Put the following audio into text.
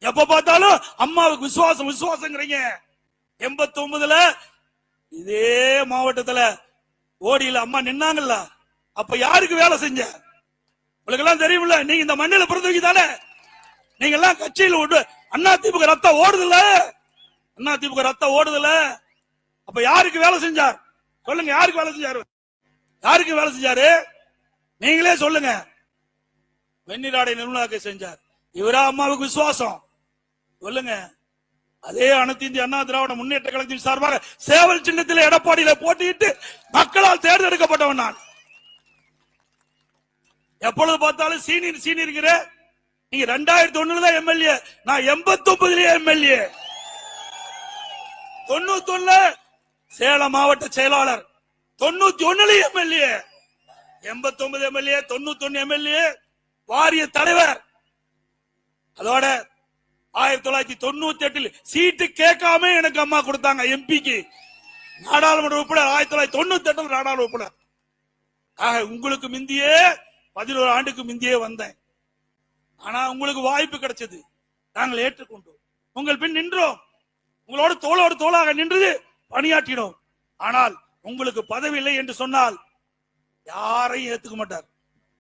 எப்ப பார்த்தாலும் அம்மாவுக்கு விசுவாசம் விசுவாசங்கிறீங்க. 89ல இதே மாவட்டத்துல ஓடியில அம்மா நின்னாங்கல்ல, அப்ப யாருக்கு வேலை செஞ்ச? உங்களுக்கு எல்லாம் தெரியுமில்ல, நீங்க இந்த மண்ணில பிறந்தவங்க தானே. நீங்க எல்லாம் கட்சியில் அண்ணா திமுக ரத்தம் ஓடுதுல, அண்ணா திமுக ரத்தம் ஓடுதுல. அப்ப யாருக்கு வேலை செஞ்சார் சொல்லுங்க? யாருக்கு வேலை செஞ்சாரு? யாருக்கு வேலை செஞ்சாரு? நீங்களே சொல்லுங்க. வெண்ணிராடை நிர்மலாக்கு செஞ்சார். இவரா அம்மாவுக்கு விசுவாசம்? சொல்லுங்க. அதே அனைத்து இந்திய அண்ணா திராவிட முன்னேற்ற கழகத்தின் சார்பாக சேவல் சின்னத்தில் எடப்பாடியில போட்டியிட்டு மக்களால் தேர்ந்தெடுக்கப்பட்டவன் நான். எப்பொழுது பார்த்தாலும் சீனியர் சீனியர். நீங்க 2001 தான் எம்எல்ஏ, நான் 89 எம்எல்ஏ. 91 சேலம் மாவட்ட செயலாளர், 91 எம்எல்ஏ, 89 எம்எல்ஏ, 91 எம்எல்ஏ, வாரிய தலைவர். அதோட 1998 சீட்டு கேட்காம எனக்கு அம்மா கொடுத்தாங்க எம்பிக்கு, நாடாளுமன்ற உறுப்பினர். 1998 நாடாளுமன்ற உறுப்பினர். உங்களுக்கு முந்தியே 11 ஆண்டுக்கு முந்தியே வந்தேன். ஆனா உங்களுக்கு வாய்ப்பு கிடைச்சது, நாங்கள் ஏற்றுக்கொண்டோம், உங்கள் பின் நின்றோம், உங்களோடு தோளோடு தோளாக நின்று பணியாற்றினோம். ஆனால் உங்களுக்கு பதவி இல்லை என்று சொன்னால் யாரையும் ஏத்துக்க மாட்டார்.